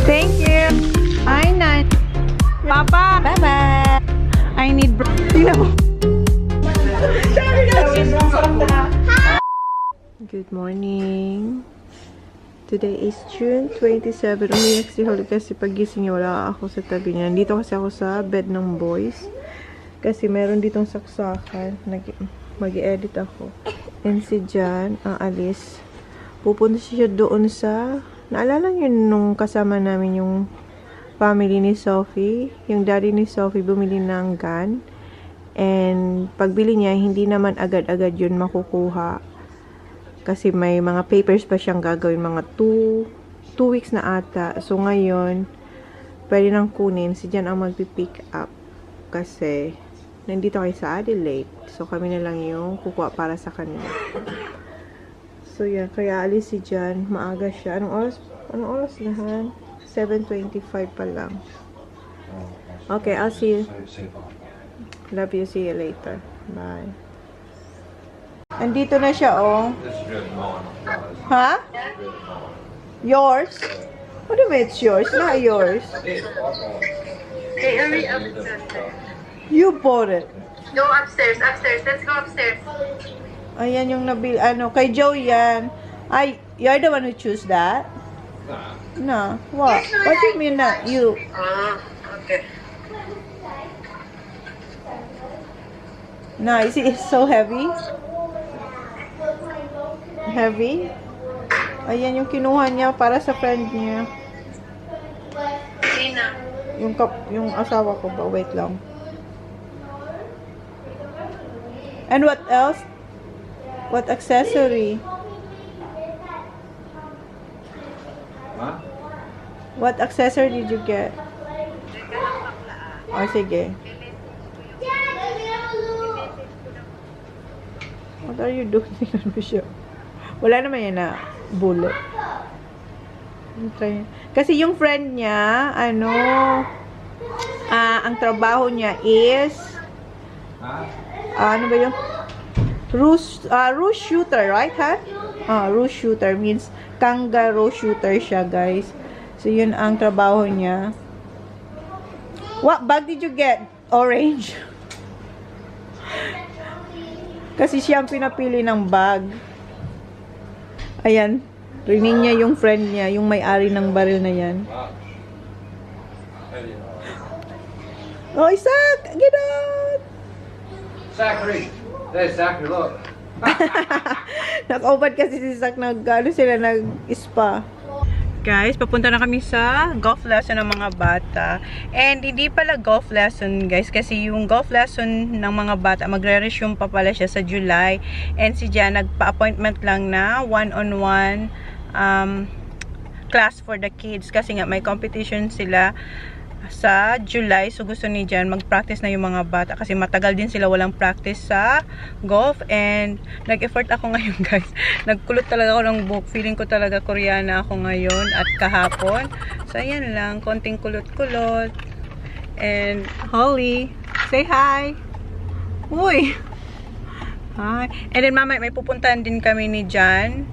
Thank you. Hi, Nan. Papa. Bye-bye. I need Good morning. Today is June 27. Umiyak si Holly kasi pagising niya wala ako sa tabi niya. Dito kasi ako sa bed ng boys. Kasi meron ditong saksakan. Mag-edit ako. And si Jan, ang alis. Pupunta siya doon sa... Naalala niyo nung kasama namin yung family ni Sophie. Yung daddy ni Sophie bumili ng gun. And pagbili niya, hindi naman agad-agad yun makukuha. Kasi may mga papers pa siyang gagawin. Mga 2 weeks na ata. So ngayon, pwede nang kunin. Si Jan ang magpipick up. Kasi nandito kayo sa Adelaide. So kami na lang yung kukuha para sa kanila. So yeah, kaya alis si Jan. Maaga siya. Anong oras na, Han? 7:25 pa lang. Okay, I'll see you. Love you. See you later. Bye. Andito na siya, oh. Ha? Yours? What do you mean it's yours? Not yours. Hey, hurry up. You bought it. Go upstairs. Let's go upstairs. Ayan yung nabil, kay Joe yan. Ay, you're the one who choose that? No. What? What do you mean that you? Okay. No, is it so heavy? Heavy? Ayan yung kinuha niya para sa friend niya. Sina. Yung asawa ko ba? Wait lang. And what else? What accessory? Huh? What accessory did you get? Oh, sige. What are you doing? Wala naman yan na bullet. Kasi yung friend niya, ang trabaho niya is, ano ba yung? Roost shooter, right, ha? Roost shooter means kangaroo shooter siya, guys. So, yun ang trabaho niya. What bag did you get? Orange. Kasi siya ang pinapili ng bag. Ayan. Rinig niya yung friend niya, yung may-ari ng baril na yan. Oh, Isaac! Get out! Zachary! There's Zachary, look. Nag-open kasi si Isaac, nag-spa. Guys, papunta na kami sa golf lesson ng mga bata. And hindi pala golf lesson, guys, kasi yung golf lesson ng mga bata, magre-resume pa pala siya sa July. And si Jan, nagpa-appointment lang na one-on-one class for the kids. Kasi nga, may competition sila sa July. So, gusto ni Jan mag-practice na yung mga bata. Kasi matagal din sila walang practice sa golf. And nag-effort ako ngayon, guys. Nagkulot talaga ako ng book. Feeling ko talaga Koreana ako ngayon at kahapon. So, ayan lang. Konting kulot-kulot. And Holly, say hi. Uy! Hi. And then, mamaya may pupuntahan din kami ni Jan.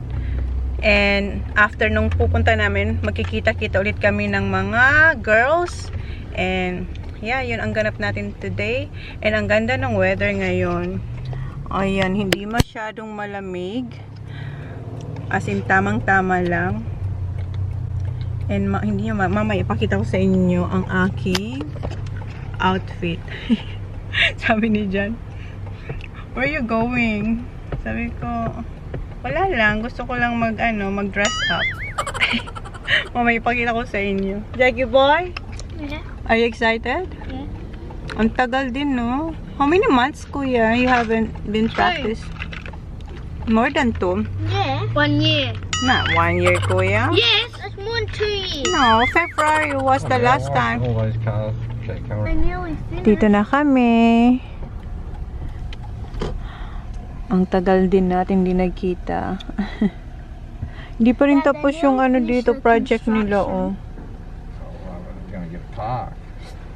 And after nung pupunta namin, magkikita-kita ulit kami ng mga girls. And yeah, yun ang ganap natin today. And ang ganda ng weather ngayon. Ayan, hindi masyadong malamig. As in, tamang-tama lang. And hindi nyo, mamaya ipakita ko sa inyo ang aking outfit. Sabi ni Jan, where are you going? Sabi ko, wala lang. Gusto ko lang mag-dress up. Mamaya ipakita ko sa inyo. Jackie boy? Yeah. Are you excited? Yeah. Ang tagal din, no? How many months, kuya, you haven't been practice? More than 2? Yeah. 1 year. Not 1 year, kuya. Yes, it's more than 2 years. No, February was the last time. All those cars. Check camera. I nearly finished. Dito na kami. Ang tagal din natin hindi nagkita. Hindi pa rin tapos yung dito project nila, oh. Gonna get a car.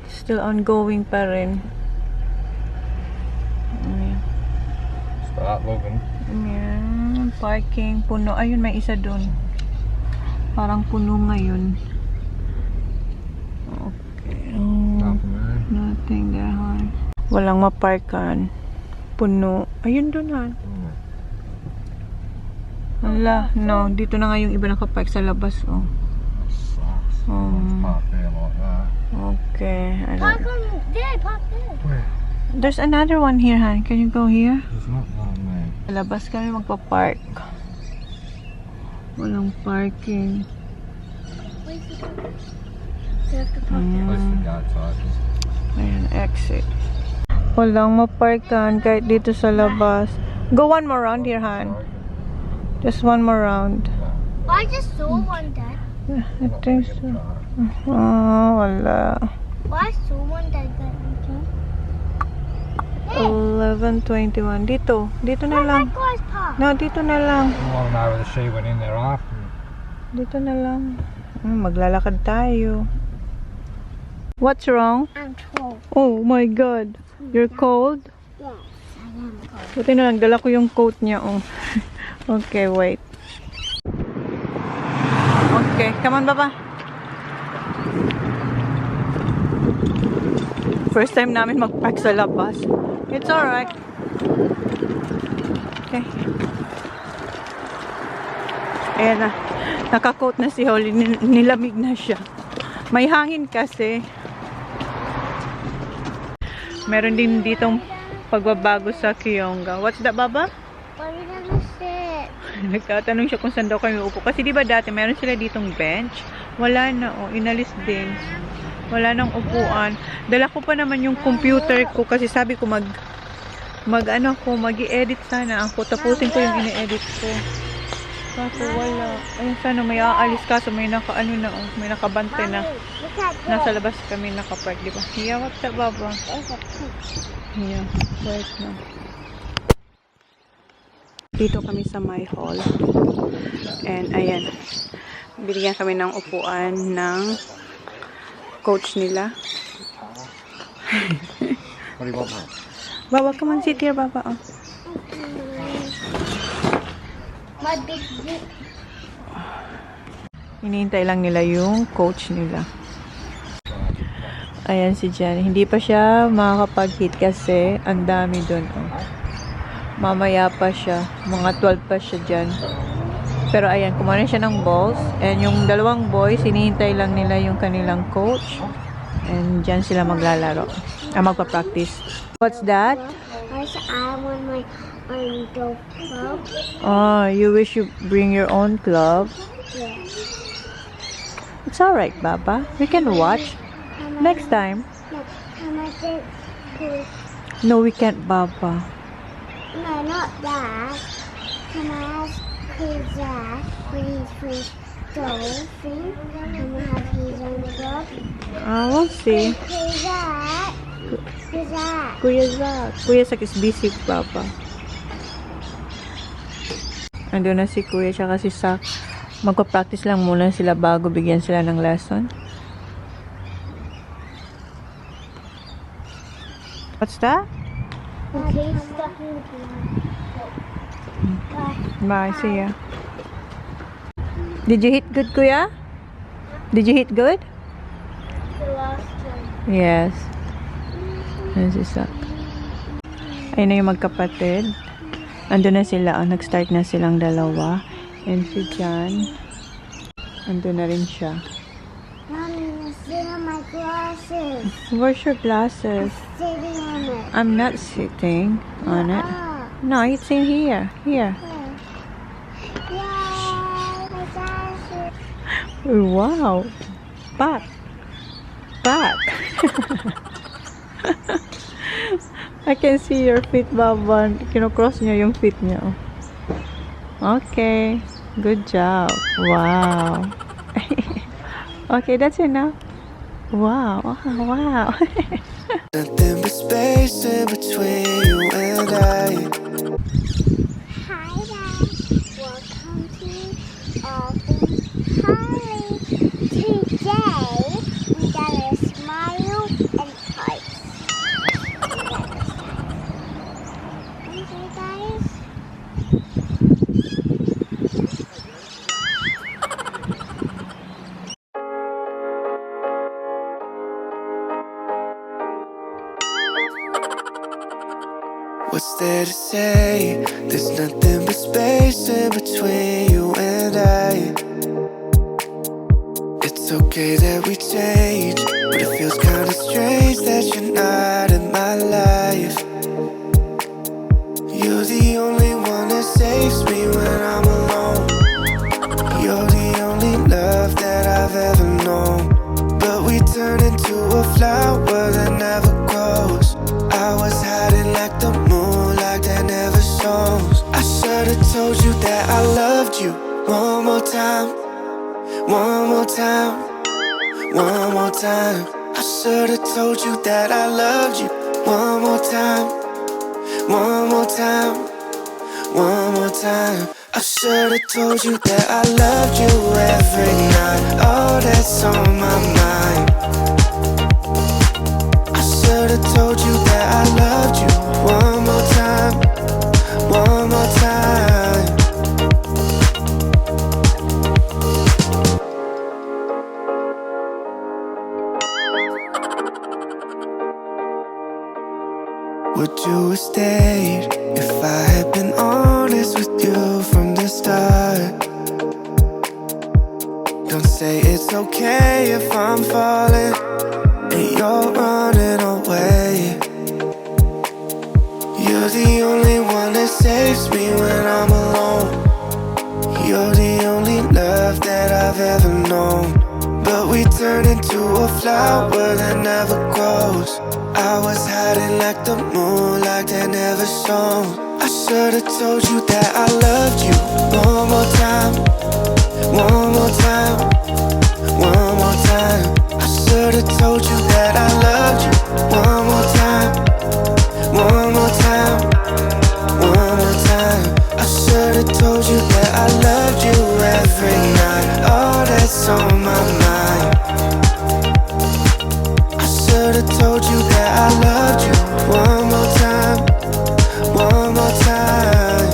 Still ongoing pa rin. Start looking. Yan, parking, puno. Ayun, may isa doon. Parang puno ngayon. Nothing there, hon. Walang maparkan. Puno. Ayun dun, hon. Wala. No, dito na nga yung iba nakapark sa labas, oh. Park there like that. Okay. I Park don't... on there, park there. Where? There's another one here, hon. Can you go here? There's not one there. Sa labas kami magpa-park. Walang parking. Where's the park? You have to park there. Where's the outside? Ayan, exit. Walang maparkan kahit dito sa labas. Go one more round here, hon. Just one more round. I just saw one, Dad. I think so. Oh, wala. I saw one, Dad. 11:21. Dito. Dito na Oh, lang. that guy's park. No, dito na lang. I want to know whether she went in there after. Dito na lang. Maglalakad tayo. What's wrong? I'm cold. Oh my God. You're cold? Yes, I am cold. Buti na lang. Dala ko yung coat niya. Oh. Okay, wait. Okay, come on, Baba. First time namin mag-park sa labas. It's alright. Okay. Ayan na. Naka-coat na si Holly. Nilamig na siya. May hangin kasi. Meron din ditong pagbabago sa Kiyonga. What's that, Baba? Where are you gonna sit? Nagtatanong siya kung saan daw kami upo. Kasi di ba dati meron sila ditong bench? Wala na, oh. Inalis din. Wala nang upuan. Dala ko pa naman yung computer ko kasi sabi ko mag-i-edit sana ako. Tapusin ko yung ine-edit ko. Kaso wala. Ayun, sana may aalis kaso may naka-ano na, oh. May nakabante na. Look at this. Nasa labas kami nakapark, di ba? Yeah, what's that, Baba? There's a pig. Yeah, wait na. Dito kami sa my hall. And ayan. Binigyan kami ng upuan ng coach nila. What do you want, mate? Baba, come on, sit here, Baba. Oh. My big boot. Hinihintay lang nila yung coach nila. Ayan si Jen. Hindi pa siya makakapag-hit kasi ang dami dun. Oh. Mamaya pa siya. Mga 12 pa siya dyan. Pero ayan, kumain siya ng balls. And yung dalawang boys, hinihintay lang nila yung kanilang coach. And dyan sila maglalaro. Magpa-practice. What's that? I want my own golf club. Oh, you wish you bring your own club? Yeah. It's alright, Baba. We can watch. Next time. Can I take push? No, we can't, Baba. No, not that. Can I ask his dad when he's finished golfing? Can we have his own club? We'll see. Who's that? Who's that? Kuya Zach. Kuya Zach is busy, Papa. Andun na si Kuya tsaka si Zach. Magpa-practice lang muna sila bago bigyan sila ng lesson. What's that? Okay, stuck in the Bye, see ya. Did you hit good, Kuya? Did you hit good? The last one. Yes. Ayan si Zach. Ayun na yung magkapatid. Andun na sila. Oh, nag-start na silang dalawa. And si John. Andun na rin siya. Mommy, sit on my glasses. Where's your glasses? Sitting on it. I'm not sitting on it. Ah, No, it's in here. Here. yay, my glasses. Wow. Back. Back. I can see your feet, Baba. Kinocross niya yung feet niya. Okay. Good job. Wow. Okay, that's enough. Wow. Wow. Nothing but space in between you and I. Hi, Dad. Welcome to Holly. Today, we got a smile and hearts. Okay, guys. What's there to say? There's nothing but space in between you and I. It's okay that we change, but it feels kinda strange that you're not in my life. You're the only one that saves me when I'm alone. You're the only love that I've ever known. But we turn into a flower that never grows. I was hiding like the moon, like that never shows. I should've told you that I loved you. One more time, one more time, one more time. I should've told you that I loved you. One more time, one more time, one more time. I should've told you that I loved you every night. Oh, that's on my mind. I should've told you that I loved you. One more time, one more time. Would you have stayed if I had been honest with you from the start? Don't say it's okay if I'm falling and you're running away. You're the only one that saves me when I'm alone. You're the only love that I've ever known. But we turn into a flower that never grows. I was hiding like the moon, like that never shone. I should've told you that I loved you. One more time, one more time, one more time. I should've told you that I loved you. One more time, one more time, one more time. I should've told you that I loved you every night. Oh, that's on my mind. I should've told you that I loved you. One more time, one more time.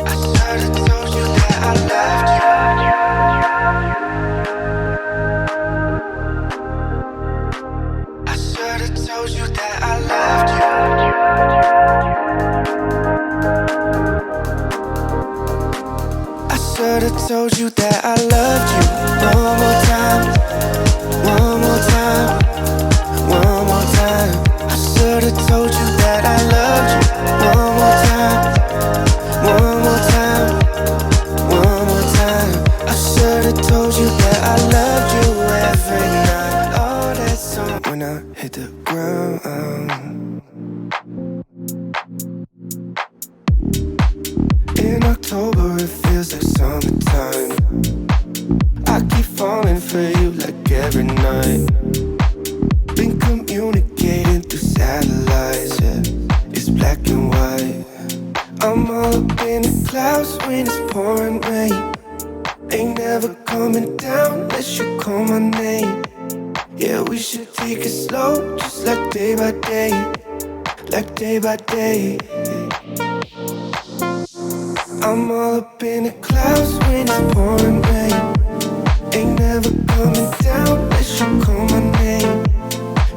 I should've told you that I loved you. I should've told you that I loved you. I should've told you that I loved you. One more time, one more time, one more time. I should've told you that I loved you. One more time, one more time, one more time. I should've told you that I loved you every night. Oh, that's so. When I hit the ground, in October it feels like summertime. I keep falling for you like every night. Been communicating through satellites, yeah. It's black and white. I'm all up in the clouds when it's pouring rain. Ain't never coming down unless you call my name. Yeah, we should take it slow, just like day by day, like day by day. I'm all up in the clouds when it's pouring rain. Ain't never coming down unless you call my name.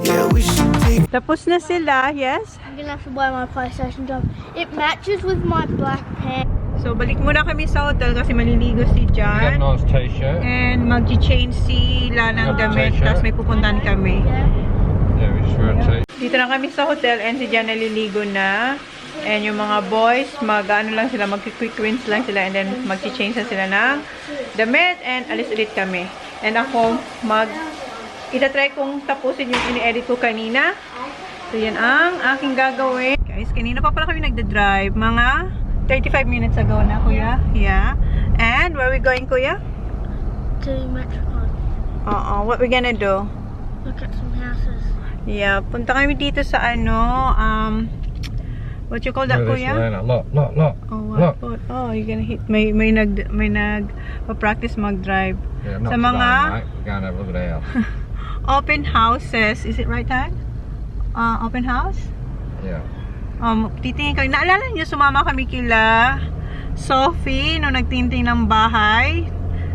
Yeah, we should take. Tapos na sila, yes? I'm gonna have to wear my PlayStation job. It matches with my black pants. So, balik muna kami sa hotel kasi maliligo si You got a John. nice t-shirt. And mag-change sila ng Got the damit. t-shirt? Tapos may pupuntahan kami. Yeah, we just wear a t-shirt. Dito na kami sa hotel and si John naliligo na. And yung mga boys, mag-ano lang sila, mag-quick rinse lang sila. And then mag-change na sila ng damit. And alis ulit kami. And ako, itatry kong tapusin yung ini-edit ko kanina. So, yan ang aking gagawin. Guys, kanina pa pala kami nagda-drive. Mga 35 minutes ago na, kuya. Yeah. And, where are we going, kuya? To Metropole. What we gonna do? Look at some houses. Yeah, punta kami dito sa what you call that, Look at this, kuya? Lena. Look, look, look. Oh, Look. what? Oh, you're gonna hit. May nag-practice mag-drive. Yeah, not Sa today, mga mate. Go and have a look at the house. open houses. Is it right, Dad? Open house? Yeah. Titingin kami. Naalala niyo, sumama kami kila Sophie nung nagtinting ng bahay.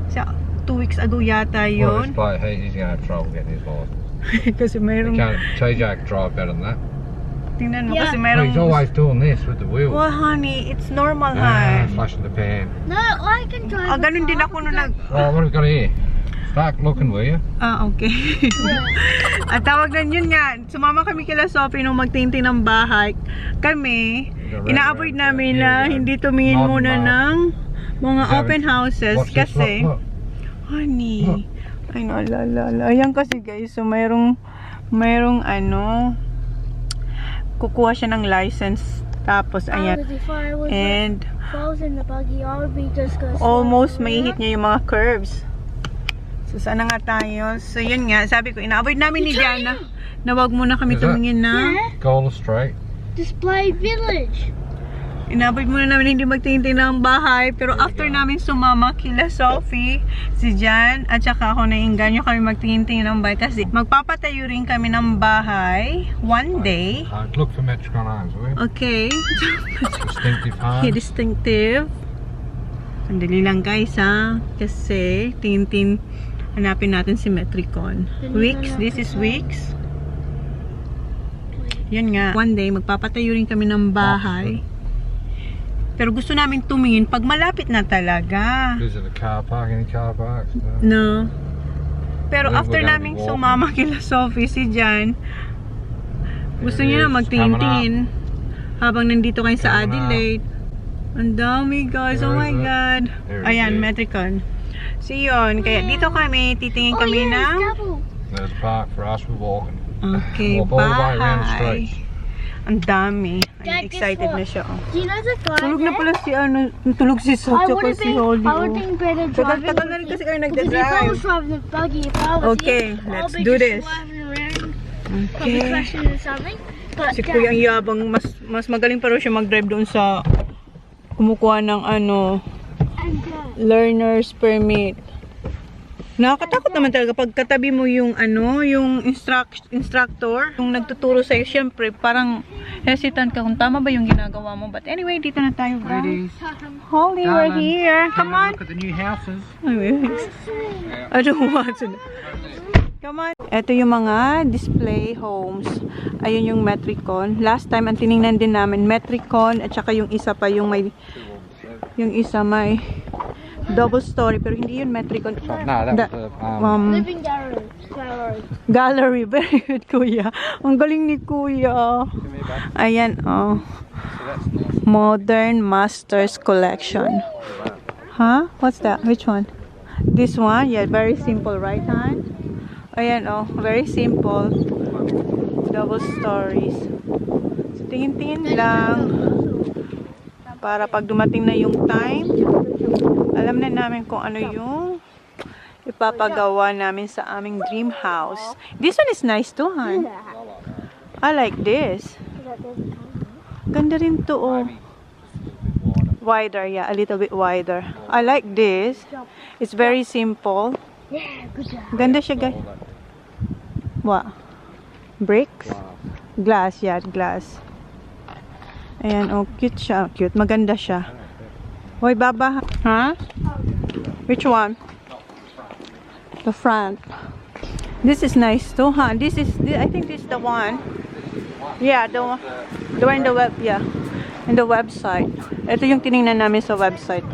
Sa 2 weeks ago yata Well, this yun. bloke, he's going to have trouble getting his license. Kasi mayroong... TJ can drive better than that. Tingnan mo Yeah. kasi Well, mayroong... he's always doing this with the wheel. Well, honey, it's normal, Ah, hon. flashing the pan. No, I can drive. Ah, ganun din ako nung nag... Oh, what have we got here? Start looking, will you? Ah, okay. At tawag na yun nga, sumama kami kila Sophie nung magtinting ng bahay. Kami, ina-avoid namin na hindi tumingin muna ng mga open houses Watch this, kasi... look, look. Honey, ay no, la. Ayan kasi guys, so mayroong ano, kukuha siya ng license. Tapos, ayan. And, If I was in the buggy, I would be just gonna almost maihit niya yung mga curves. So, sana nga tayo. So, yun nga. Sabi ko, ina-avoid namin ni Diana na wag muna kami Is that- tumingin na. Gola Street. display village. Ina-avoid muna namin hindi magtingin ng bahay. Pero after namin sumama kila Sophie, si Jan, at saka ako na Inganyo kami magtingin ng bahay. Kasi magpapatayo rin kami ng bahay one day. Look for Metricon Homes, will you? Okay. Distinctive Okay, homes. distinctive. Sandali lang guys ha. Kasi tingin hanapin natin si Metricon. Weeks, this is Weeks. Yun nga. One day, magpapatayo rin kami ng bahay. Pero gusto namin tumingin pag malapit na talaga. Visit a car park, any car parks? No. Pero We're after gonna be naming walking. sumama kila Sophie, si Jan, gusto niya na magtingin habang nandito kayo sa Coming up. Adelaide. Ang dami guys, oh Where my is it? God. There it Ayan, is. Metricon. So yun, kaya dito kami, titingin kami ng... There's a park for us, we're walking. Okay, Walk all the way around the bahay. streets. Ang dami. Dad, Ay, guess excited what? na siya. Oh. Do you know the guy Tulog na there? pala si ano, tulog si Sophie I would at have si been, Holly. I would Oh. think better driving. Tagal na rin with kasi him. kayo Because if I nagdadrive. was driving the buggy, if I was Okay, him, let's I'll be do just this. driving around, probably Okay. crashing into something. But Si Kuya ang yabang, mas magaling pa rin siya mag-drive doon sa kumukuha ng ano, and Dad, learner's permit. Nakakatakot naman talaga pag katabi mo yung ano, yung instructor, yung nagtuturo sa'yo, syempre parang hesitant ka kung tama ba yung ginagawa mo. But anyway, dito na tayo guys. Holly, we're here. Come on. Look at the new houses. I don't want to. Come on. Ito yung mga display homes. Ayun yung Metricon. Last time, ang tiningnan din namin, Metricon, at saka yung isa pa, yung may, yung isa may double story, pero hindi yun Metricon. No, that was living gallery. Gallery. Very good, Kuya. Ang galing ni Kuya. Ayan, oh. Modern Masters Collection. Huh? What's that? Which one? This one? Yeah, very simple, right, Han? Ayan, oh. Very simple. Double stories. So, tingin-tingin lang. Para pag dumating na yung time, alam na namin kung ano yung ipapagawa namin sa aming dream house. This one is nice too, Han. I like this. Ganda rin to, oh. Wider, yeah, a little bit wider. I like this. It's very simple. Yeah, good job. Ganda siya, guys. What? Bricks? Glass, yeah, glass. Ayan, oh, cute siya. Cute, maganda siya. Hoy, baba. Huh? Which one? The front. This is nice too, huh? I think this is the one. Yeah, the one in the web, yeah. In the website. Ito yung tiningnan namin sa website.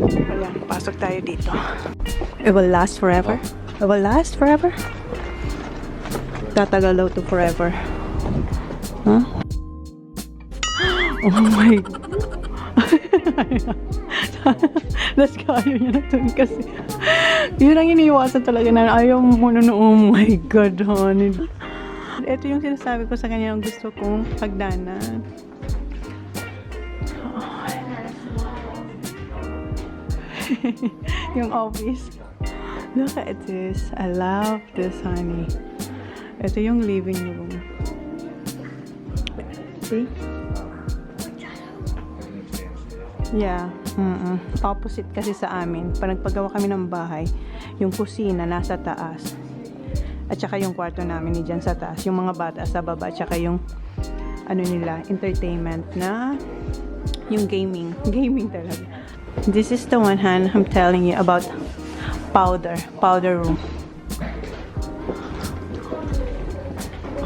Ayan, pasok tayo dito. It will last forever. It will last forever. Tatagal daw to forever. Huh? Oh my God. Let's go. Ayaw niya na to kasi. Yun ang iniiwasan talaga na ayaw mo na. Oh my God, honey. Ito yung sinasabi ko sa kanya yung gusto kong pagdanan. Yung office. Look at this. I love this, honey. Ito yung living room. See? Yeah. Opposite kasi sa amin. Pag nagpagawa kami ng bahay, yung kusina nasa taas. At saka yung kwarto namin ni dyan sa taas. Yung mga bata sa baba. At saka yung ano nila, entertainment na yung gaming. Gaming talaga. This is the one, Han, I'm telling you about powder room.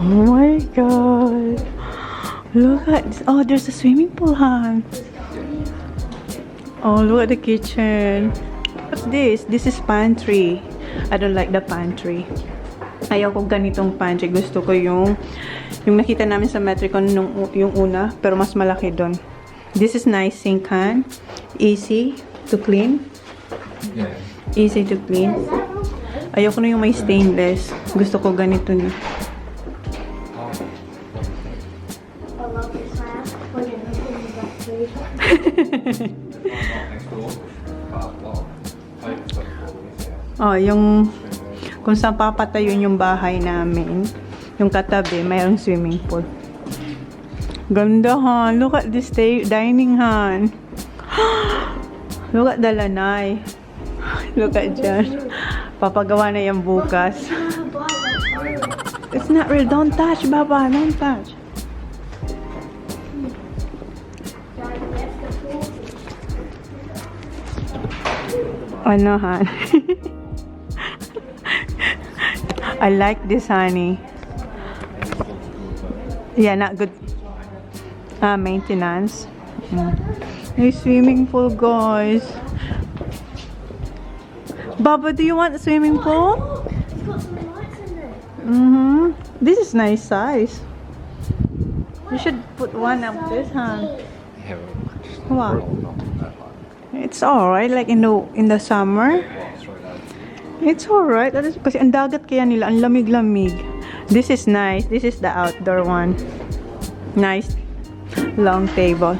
Oh my god. Look at this. Oh, there's a swimming pool, Han. Oh, look at the kitchen. What's this? This is pantry. I don't like the pantry. Ayaw ko ganitong pantry. Gusto ko yung nakita namin sa Metricon yung una, pero mas malaki doon. This is nice sink, Han. Easy to clean. Yeah. Easy to clean. Ayaw ko na yung may stainless. Gusto ko ganito na. Oh, yung kung saan papatayon yung bahay namin, yung katabi, mayroong swimming pool. Ganda, Han. Look at this dining, Han. Look at the lanay. Look at dyan. Papagawa na yan bukas. It's not real. Don't touch, Baba. Don't touch. Ano, Han? I like this, honey. Yeah, not good maintenance. A swimming pool, guys. Baba, do you want a swimming pool? It's got some lights in there. This is nice size. You should put one of this, huh? Yeah, What? It's alright, like in the summer. It's alright. Kasi ang dagat kaya nila, ang lamig-lamig. This is nice. This is the outdoor one. Nice long table.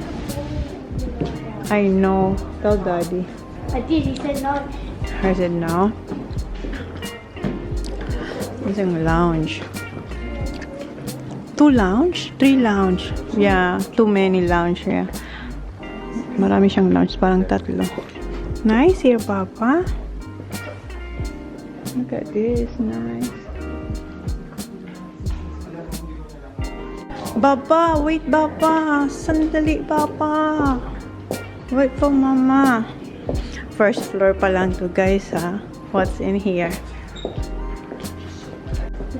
I know. Tell Daddy. I did, he said no. I said no. It's a lounge. 2 lounge? 3 lounge. Yeah, too many lounge. Yeah. Marami siyang lounge. Parang 3. Nice here, Papa. Look at this. Nice. Baba, wait, Baba. Sandali, Baba. Wait for Mama. First floor pa lang to, guys, ha. What's in here?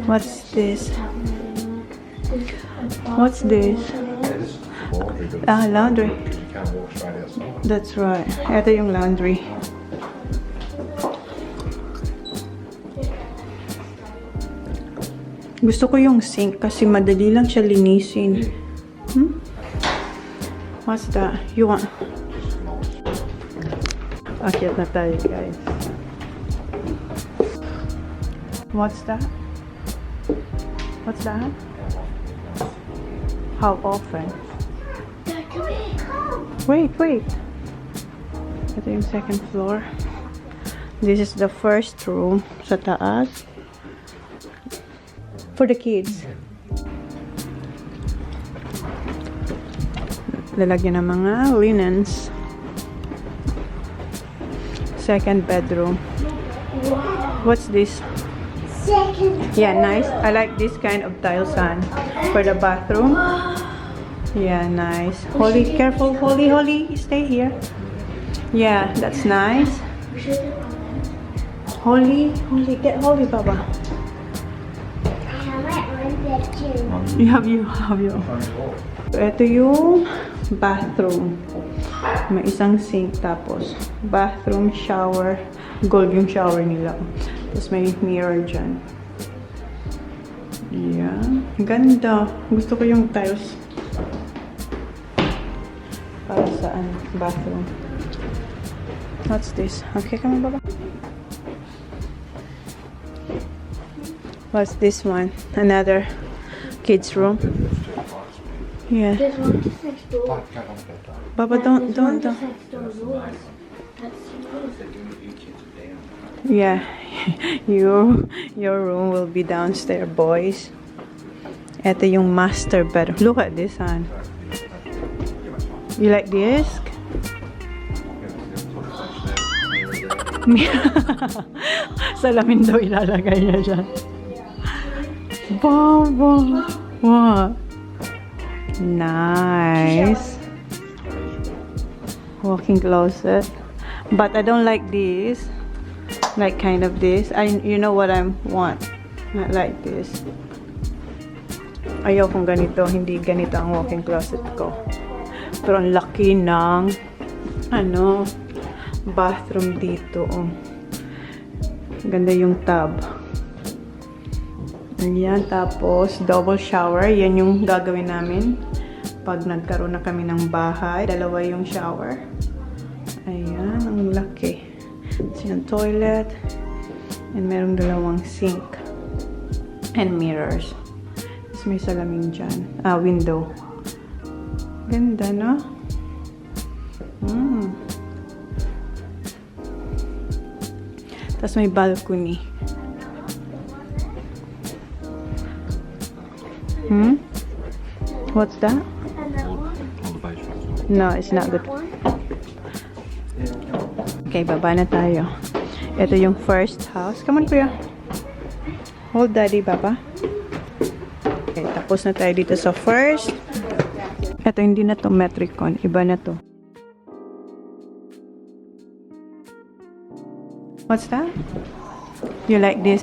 What's this? What's this? Laundry. That's right. Ito yung laundry. Gusto ko yung sink kasi madali lang siya linisin. What's that? You want? Akyat na tayo, guys. What's that? What's that? How often? Dad, come here. Wait. Ito yung second floor. This is the first room sa taas. For the kids. Lalagyan ng mga linens. Second bedroom. What's this? Second. Yeah, nice. I like this kind of tiles on for the bathroom. Yeah, nice. Holly, careful, Holly, stay here. Yeah, that's nice. Holly, get Holly, Baba. You have you. Ito yung bathroom. May isang sink, tapos bathroom, shower. Gold yung shower nila. Tapos may mirror dyan. Yeah. Ganda. Gusto ko yung tiles. Para saan? Bathroom. What's this? Okay, come on, Baba. What's this one? Another kids room. Yeah. There's one just next door. Baba, don't. Just next door as well. Yeah. Your room will be downstairs, boys. Ito yung master bedroom. Look at this, hon. You like this? Salamin daw ilalagay niya dyan. Baba. What? Nice. Walking closet. But I don't like this. Like kind of this. You know what I want. Not like this. Ayaw kong ganito. Hindi ganito ang walk-in closet ko. Pero ang laki ng ano, bathroom dito. Oh. Ganda yung tub. Ayan, tapos double shower. Yan yung gagawin namin pag nagkaroon na kami ng bahay. Dalawa yung shower. Ayan, ang laki. Tapos yung toilet. And merong dalawang sink. And mirrors. Tapos may salamin dyan. Window. Ganda, no? Tapos may balcony. What's that? On the basement. No, it's not good. Okay, baba na tayo. Ito yung first house. Come on, kuya. Hold daddy, baba. Okay, tapos na tayo dito sa first. Ito, hindi na to Metricon. Iba na to. What's that? You like this?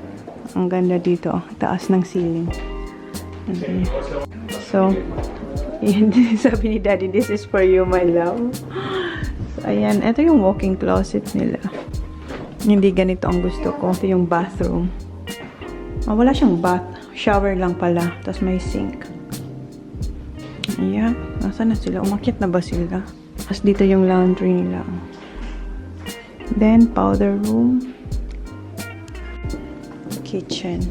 Ang ganda dito. Taas ng ceiling. Okay. So, sabi ni daddy, this is for you, my love. So, ayan. Ito yung walk-in closet nila. Hindi ganito ang gusto ko. Ito yung bathroom. Wala siyang bath. Shower lang pala. Tapos may sink. Ayan. Nasaan na sila? Umakyat na ba sila? Tapos dito yung laundry nila. Then, powder room. Kitchen.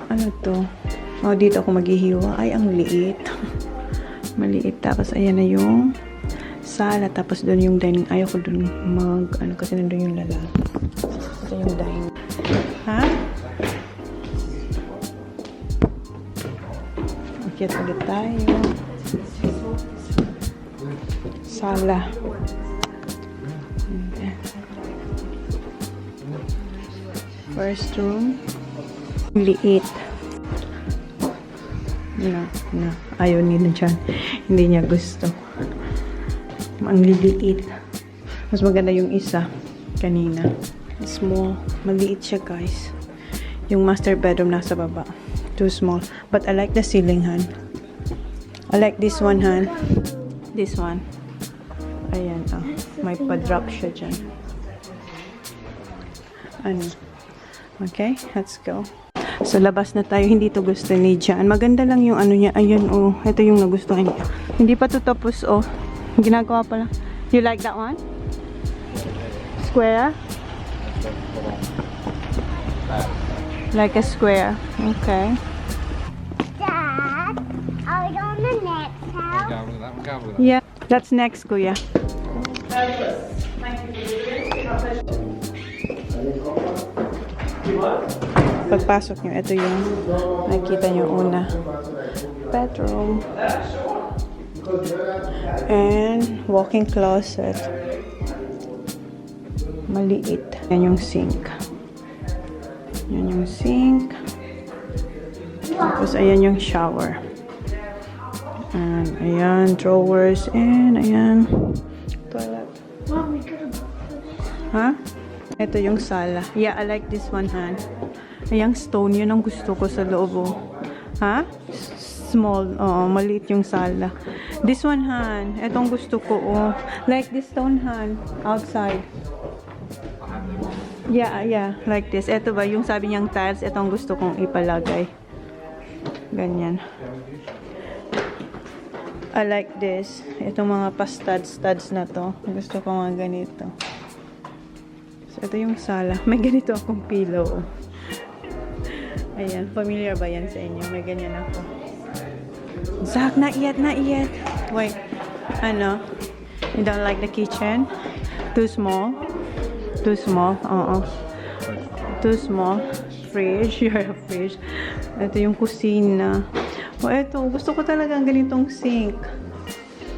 Ano to? Oh, dito ako maghihiwa. Ay, ang liit. Maliit. Tapos, ayan na yung sala. Tapos, doon yung dining. Ayaw ko doon kasi nandun yung lalaki. Ito yung dining. Ha? Akyat ulit tayo. Sala. Okay. First room. Liit. No. Ayaw nila dyan. Hindi niya gusto. Ang liliit. Mas maganda yung isa. Kanina. Small. Maliit siya, guys. Yung master bedroom nasa baba. Too small. But I like the ceiling, han. I like this one, han. This one. Ayan, oh. May pa-drop siya dyan. Ano? Okay, let's go. So, labas na tayo. Hindi to gusto ni Jan. Maganda lang yung ano niya. Ayun, oh. Ito yung nagustuhan niya. Hindi pa to tapos, oh. Ginagawa pa lang. You like that one? Square? Like a square. Okay. Dad, are we going to the next house? Go with that one. Go with that. Yeah, that's next, kuya. Pagpasok nyo, ito yung nakikita nyo una. Bedroom. And walk-in closet. Maliit. Yan yung sink. Yan yung sink. Tapos ayan yung shower. And ayan, drawers. And ayan, toilet. Ha? Ito yung sala. Yeah, I like this one, Han. Ayan, stone. Yun ang gusto ko sa loob. Oh. Ha? Small. Oo, maliit yung sala. This one, Han. Itong gusto ko. Oh. Like this stone, Han. Outside. Yeah. Like this. Ito ba? Yung sabi niyang tiles. Itong gusto kong ipalagay. Ganyan. I like this. Itong mga pa-studs na to. Gusto ko mga ganito. So, ito yung sala. May ganito akong pillow. Ayan. Familiar ba yan sa inyo? May ganyan ako. Zach, not yet. Wait. Ano? You don't like the kitchen? Too small? Too small? Too small. Fridge. You're a fridge. Ito yung kusina. Ito. Gusto ko talaga ang ganitong sink.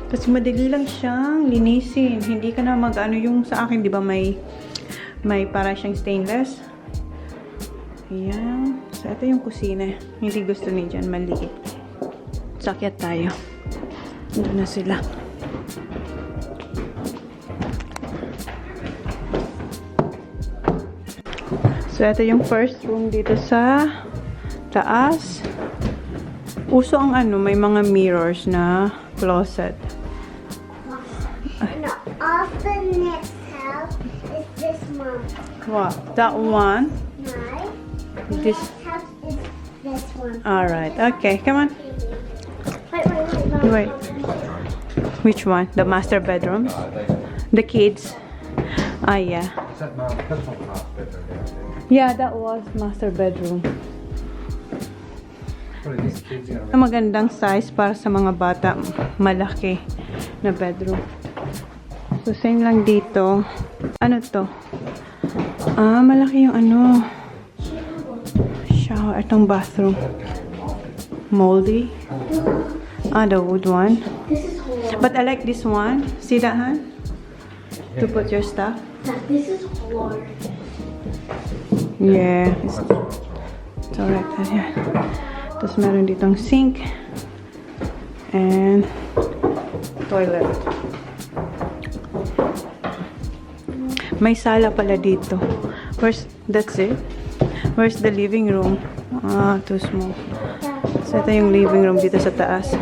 Kasi madali lang siyang linisin. Hindi ka na mag-ano yung sa akin, di ba may para siyang stainless. Ayan. So, ito yung kusina. Hindi gusto ni Jan. Maliit. Sakyat tayo. Doon na sila. So, ito yung first room dito sa Taas. Uso ang ano, may mga mirrors na closet. No, off the next house is this one. What? That one? My This. next house is this one. Alright. Okay, come on. Wait. Wait. Which one? The master bedroom? The kids? Ah, yeah. Is that that's not the master bedroom downstairs. Yeah, that was master bedroom. What are these kids going to Magandang size para sa mga bata. Malaki na bedroom. So, same lang dito. Ano to? Ah, malaki yung ano. Shower. Itong bathroom. Moldy. Ah, the wood one. But I like this one. See that, Han? To put your stuff. This is hard. Yeah. It's alright. Ayan. Tapos meron ditong sink. And toilet. May sala pala dito. That's it? Where's the living room? Ah, too small. So, ito yung living room dito sa taas.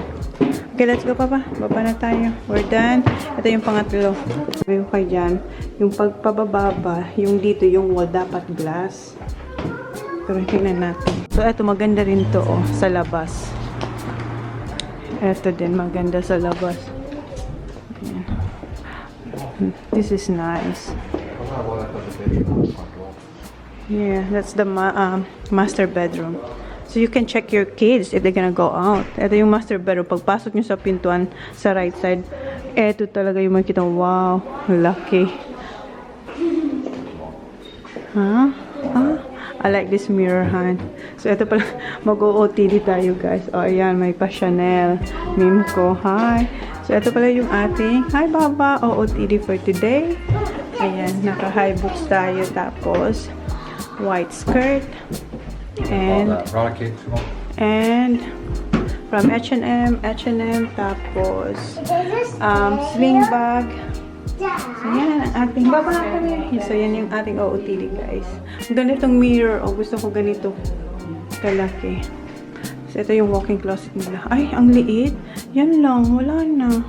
Okay, let's go, Papa. Baba na tayo. We're done. Ito yung pangatlo. Sabi ko kayo dyan, yung pagpababa, yung dito, yung wall, dapat glass. Pero tingnan natin. So, ito, maganda rin to, oh, sa labas. Ito din, maganda sa labas. Ayan. This is nice. Yeah, that's the master bedroom. So, you can check your kids if they're gonna go out. Ito yung master bedroom. Pagpasok nyo sa pintuan sa right side, ito talaga yung makikita. Wow, lucky. Huh? Ah, I like this mirror, Han. So, ito pala, mag-OOTD tayo, guys. O, ayan, may pa-Chanel. Mimco, hi. So, ito pala yung ating, hi, Baba, OOTD for today. Ayan, naka-high books tayo. Tapos, white skirt. And right, kids, come on. and from H&M, tapos sling bag. So yan ang ating so yan yung ating OOTD, guys. Ganitong mirror, o gusto ko ganito kalaki. So ito yung walk-in closet nila. Ay, ang liit. Yan lang, wala na.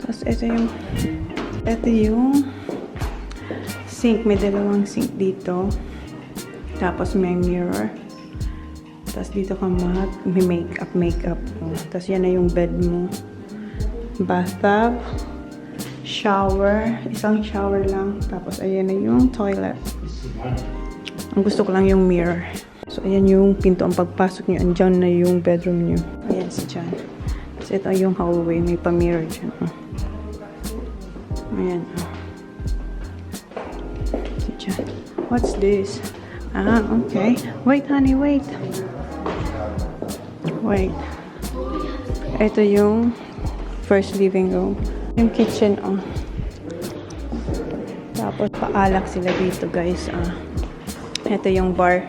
Tapos ito yung sink, may dalawang sink dito. Tapos may mirror. Tapos dito ka may makeup. Oh. Tapos yan na yung bed mo. Bathtub. Shower. Isang shower lang. Tapos ayan na yung toilet. Ang gusto ko lang yung mirror. So ayan yung pinto. Ang pagpasok nyo, andyan na yung bedroom nyo. Ayan si Jan. Tapos ito yung hallway. May pa-mirror dyan. Oh. Ayan. Oh. Si Jan. What's this? Ah, okay. Wait, honey, wait. Wait. Ito yung first living room. Yung kitchen, oh. Tapos, paalak sila dito, guys. Ah. Ito yung bar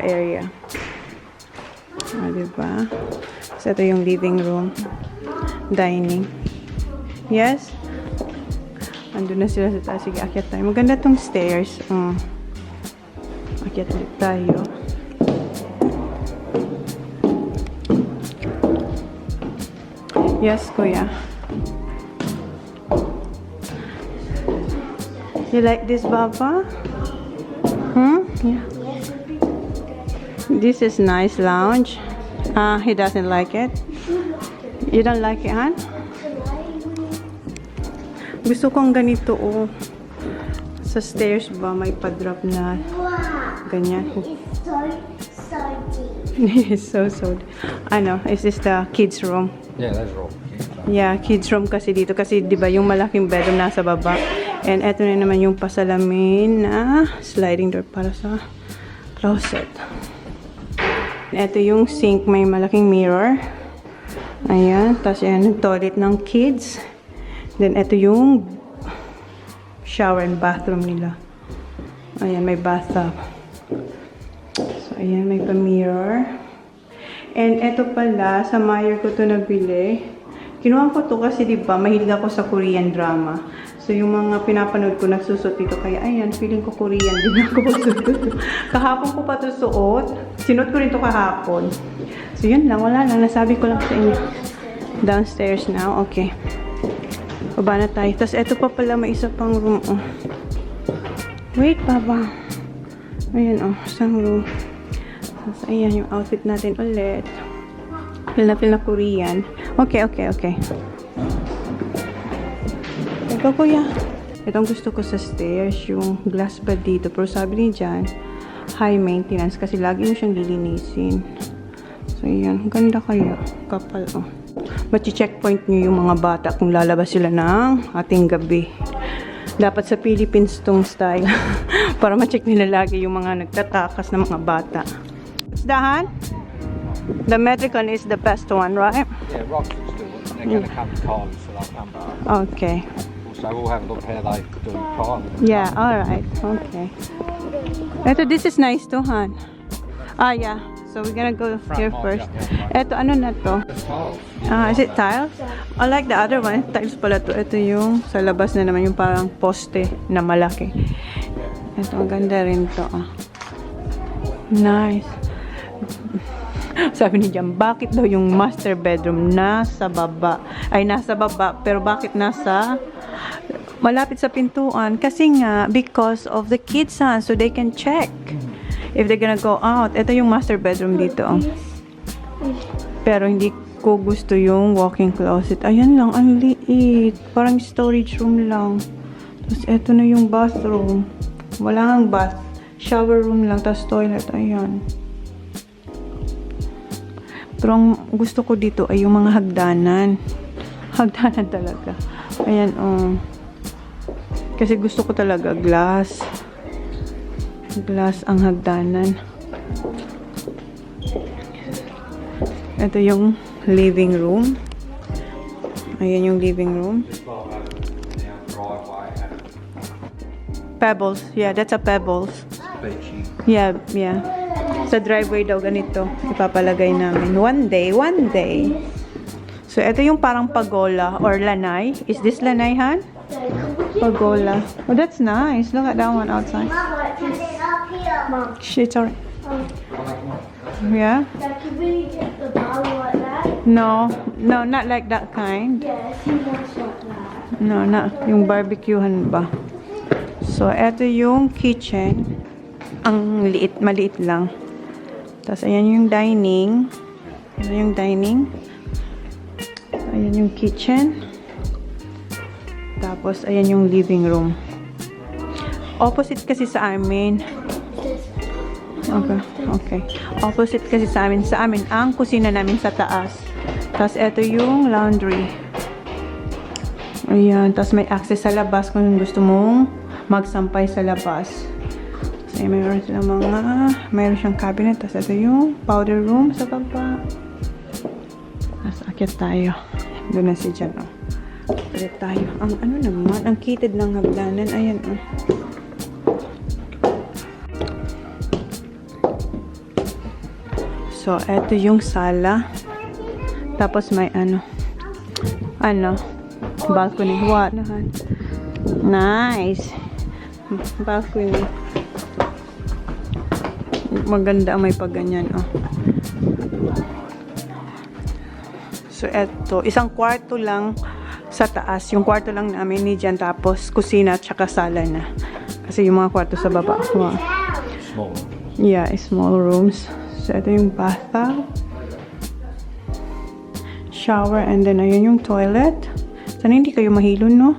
area. Ah, diba? So, ito yung living room. Dining. Yes? Andun na sila sa taas. Sige, akyat tayo. Maganda tong stairs. Oh. Akyat ulit tayo. Yes, kuya. You like this, Baba? Hmm? Yeah. This is nice lounge. He doesn't like it. You don't like it, Han? Gusto kong ganito, oh. Sa stairs ba, may pa-drop na ganyan. It's so deep. It's so deep. Ano, is this the kids room? Yeah, that's wrong. Yeah, kids room kasi dito. Kasi, di ba, yung malaking bedroom nasa baba. And eto na naman yung pasalamin na sliding door para sa closet. Eto yung sink, may malaking mirror. Ayan. Tapos, ayan, yung toilet ng kids. Then, eto yung shower and bathroom nila. Ayan, may bathtub. So, ayan, may pa-mirror. And eto pala, sa Meijer ko to nabili. Kinuha ko to kasi, diba, mahilig ako sa Korean drama. So, So, yung mga pinapanood ko, nagsusot dito. Kaya, ayan, feeling ko Korean din ako magsusot. Kahapon ko pa ito suot. Sinuot ko rin ito kahapon. So, yun lang. Wala lang. Nasabi ko lang sa inyo. Downstairs now. Okay. Baba na tayo. Tapos, eto pa pala. May isa pang room. Oh. Wait, baba. Ayan, oh. Isang room. Tapos, ayan yung outfit natin ulit. Feel na Korean. Okay. Ito, kuya. Itong gusto ko sa stairs, yung glass ba dito. Pero sabi ni Jan, high maintenance kasi lagi mo siyang lilinisin. So, yan. Ganda kaya. Kapal, oh. Machi-checkpoint nyo yung mga bata kung lalabas sila ng ating gabi. Dapat sa Philippines tong style. Para ma-check nila lagi yung mga nagtatakas ng mga bata. Dahan? The Metricon is the best one, right? Yeah, Rox's still. They're going to come to Carly, so they'll come back. Okay. So we'll have a look how they do Carly. Yeah, alright. Okay. Ito, this is nice too, Han. Ah, yeah. So we're gonna go here first. Ito, ano na to? Is it tiles? I like the other one. Tiles pala to. Ito yung sa labas na naman yung parang poste na malaki. Ito, ang ganda rin to. Oh. Nice. Sabi ni Jam, bakit daw yung master bedroom nasa baba? Ay, nasa baba. Pero bakit nasa malapit sa pintuan? Kasi nga, because of the kids, so they can check if they're gonna go out. Ito yung master bedroom dito. Pero hindi ko gusto yung walk-in closet. Ayan lang, ang liit. Parang storage room lang. Tapos ito na yung bathroom. Wala ang bath. Shower room lang, tapos toilet. Ayan. Pero ang gusto ko dito ay yung mga hagdanan. Hagdanan talaga. Ayan, oh. Kasi gusto ko talaga glass. Glass ang hagdanan. Ito yung living room. Ayan yung living room. Pebbles. Yeah, that's a pebbles. Yeah. Sa driveway daw ganito ipapalagay namin. One day. So, ito yung parang pagola or lanay. Is this lanay, Han? Pagola. Oh, that's nice. Look at that one outside. Mom, Shit, sorry. Yeah? can we get the bottle like that? No, not like that kind. Yes, he wants like that. No, not yung barbecuehan ba. So, ito yung kitchen. Ang maliit lang. Tapos, ayan yung dining. Ayan yung dining. Ayan yung kitchen. Tapos, ayan yung living room. Opposite kasi sa amin. Okay. Opposite kasi sa amin. Sa amin, ang kusina namin sa taas. Tapos, ito yung laundry. Ayan. Tapos, may access sa labas kung gusto mong magsampay sa labas. So, mayroon siyang cabinet. Tapos, ito yung powder room sa baba. Tapos, akit tayo. Doon na si Jan, oh. Akit tayo. Ang ano naman, ang kitid ng hagdanan. Ayan, oh. So, eto yung sala. Tapos may balcony. What? Nice. Balcony. Maganda may pagganyan, oh. So, eto. Isang kwarto lang sa taas. Yung kwarto lang namin ni Jan. Tapos, kusina at saka sala na. Kasi yung mga kwarto sa baba. Wow. Small. Yeah, small rooms. So, ito yung bathtub. Shower. And then, ayun yung toilet. Sana hindi kayo mahilon, no?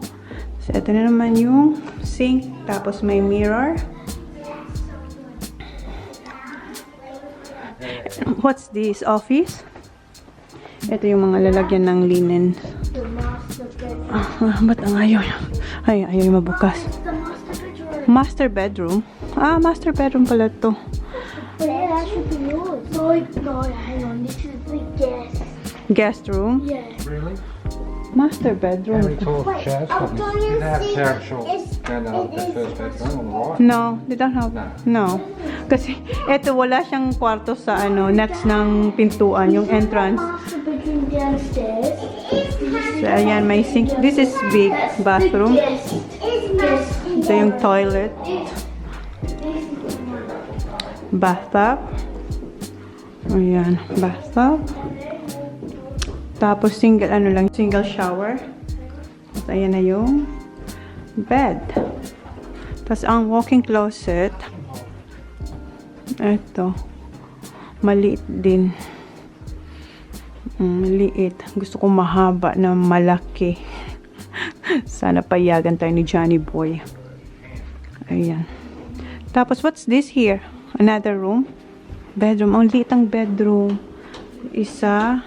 So, ito na naman yung sink. Tapos, may mirror. What's this? Office? Ito yung mga lalagyan ng linen. The master bedroom. Ba't ang ayaw? Ayaw yung mabukas. The master bedroom. Master bedroom? Master bedroom pala to. But that should be yours. No, hang on. This is the guest. Guest room? Yeah. Really? Master How bedroom. many tall Wait, chairs? I'm going Did they to have see. couch the first bedroom on the right? No, they don't have. No. Kasi eto wala siyang kwarto sa next ng pintuan, yung entrance. Master bedroom downstairs. This is So, ayan, may sink. This is big bathroom. Ito yung toilet. Bathtub. Ayan, bathtub. Tapos single shower. At ayan na yung bed. Tapos ang walk-in closet, eto, maliit din. Maliit. Gusto ko mahaba na malaki. Sana payagan tayo ni Johnny Boy. Ayan. Tapos what's this here? Another room. Bedroom. Ang liit ang bedroom. Isa.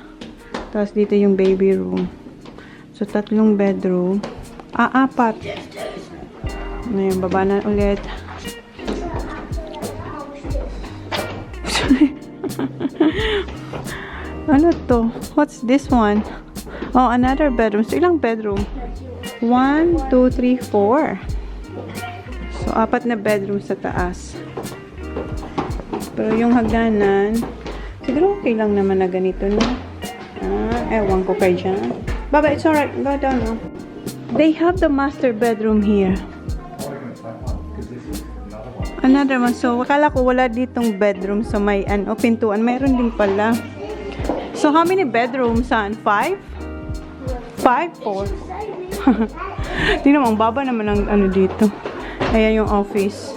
Tapos dito yung baby room. So, 3 bedroom. 4. Ngayon, baba na ulit. Ano to? What's this one? Oh, another bedroom. So, ilang bedroom? 1, 2, 3, 4. So, 4 na bedroom sa taas. Pero yung hagdanan, siguro okay lang naman na ganito, no? Ewan ko kay dyan. Baba, it's alright. Go down, no? They have the master bedroom here. Another one. So, akala ko wala ditong bedroom sa may pintuan. Mayroon din pala. So, how many bedrooms, son? 5? 5? 4? Tingnan mo, ang baba naman ang dito. Ayan yung office.